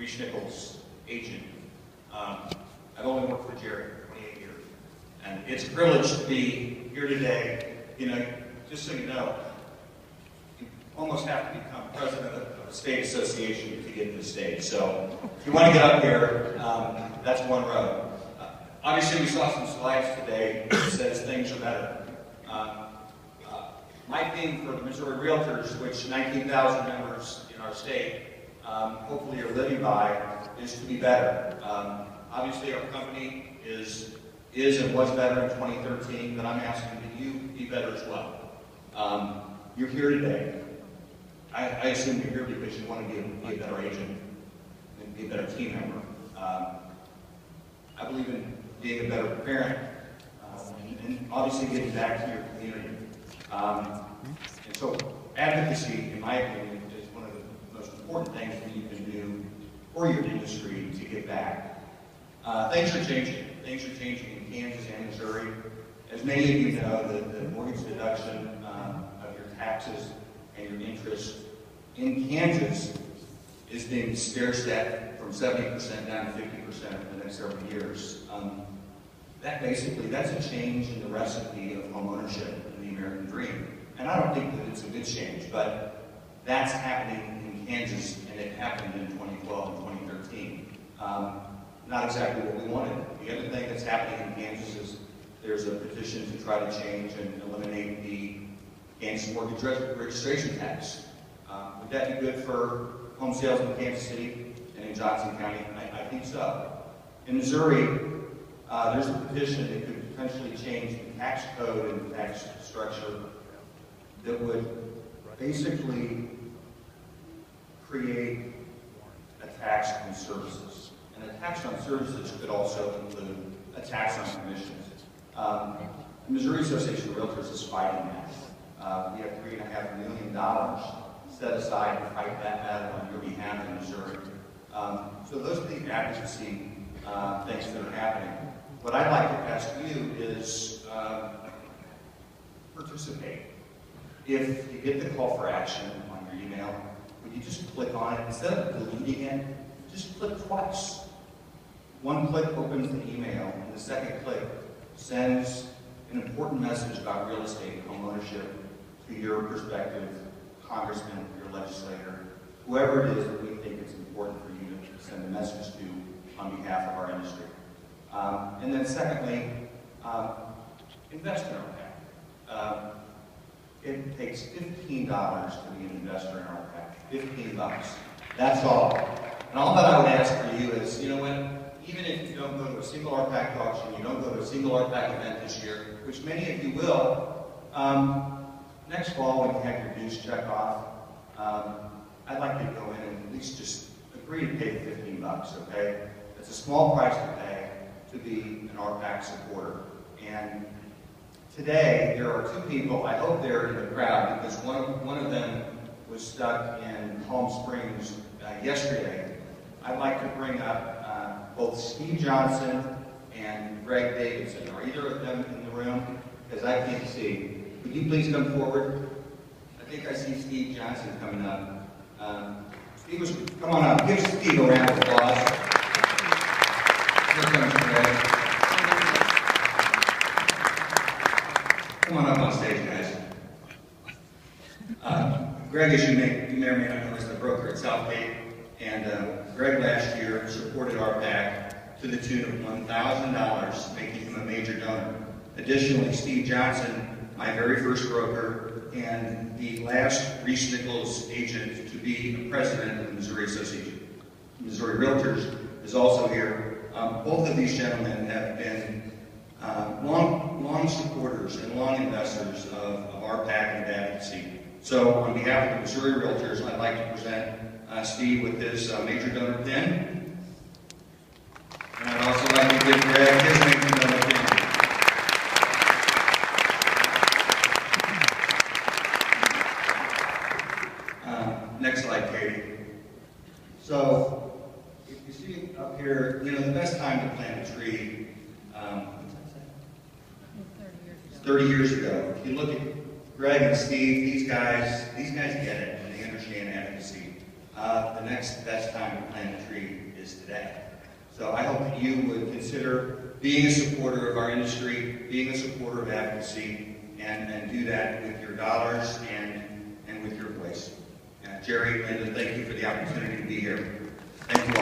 Reece Nichols agent. I've only worked for Jerry for 28 years. And it's a privilege to be here today. You know, just so you know, you almost have to become president of a state association to get to the stage. So if you want to get up here, that's one road. Obviously, we saw some slides today that says things are better. My theme for the Missouri Realtors, which 19,000 members in our state hopefully are living by, is to be better. Obviously, our company is and was better in 2013, but I'm asking that you be better as well. You're here today. I assume you're here because you want to be a better agent and be a better team member. I believe in being a better parent and obviously getting back to your community. And so advocacy, in my opinion, is one of the most important things that you can do for your industry to get back. Things are changing. Things are changing in Kansas and Missouri. As many of you know, the mortgage deduction of your taxes and your interest in Kansas is being stair-stepped from 70% down to 50% in the next several years. That's a change in the recipe of home ownership in the American dream. And I don't think that it's a good change, but that's happening in Kansas, and it happened in 2012 and 2013. Not exactly what we wanted. The other thing that's happening in Kansas is there's a petition to try to change and eliminate the Kansas mortgage registration tax. Would that be good for home sales in Kansas City and in Johnson County? I think so. In Missouri, there's a petition that could potentially change the tax code and the tax structure that would basically create a tax on services. And a tax on services could also include a tax on commissions. The Missouri Association of Realtors is fighting that. We have $3.5 million set aside to fight that battle on your behalf in Missouri. So those are the advocacy things that are happening. What I'd like to ask you is participate. If you get the call for action on your email, would you just click on it? Instead of deleting it, just click twice. One click opens the email, and the second click sends an important message about real estate and home ownership to your prospective congressman, your legislator, whoever it is that we think it's important for you to send a message to on behalf of our industry. And then secondly, invest in our PAC. It takes $15 to be an investor in our PAC. $15. That's all. And all that I would ask for you is, you know what, even if you don't go to a single RPAC auction, you don't go to a single RPAC event this year, which many of you will, next fall when you have your dues check off, I'd like you to go in and at least just agree to pay the $15, okay? It's a small price to pay to be an RPAC supporter. And today, there are two people, I hope they're in the crowd, because one of them was stuck in Palm Springs yesterday. I'd like to bring up both Steve Johnson and Greg Davidson. Are either of them in the room? Because I can't see. Would you please come forward? I think I see Steve Johnson coming up. Come on up. Give Steve a round of applause. Here comes Greg. Come on up on stage, guys. Greg, as you may or may not know, is the broker at Southgate. And Greg last year supported our PAC to the tune of $1,000, making him a major donor. Additionally, Steve Johnson, my very first broker, and the last Reece Nichols agent to be president of the Missouri Association, Missouri Realtors, is also here. Both of these gentlemen have been long supporters and long investors of our PAC and advocacy. So on behalf of the Missouri Realtors, I'd like to present Steve with this major donor pin. And I'd also like to give Greg his major donor pin. Next slide, Katie. So, if you see up here, you know, the best time to plant a tree 30 years ago. If you look at Greg and Steve, these guys get it, and they understand advocacy. the next best time to plant a tree is today. So I hope that you would consider being a supporter of our industry, being a supporter of advocacy, and do that with your dollars and with your voice. Jerry, Linda, thank you for the opportunity to be here. Thank you all.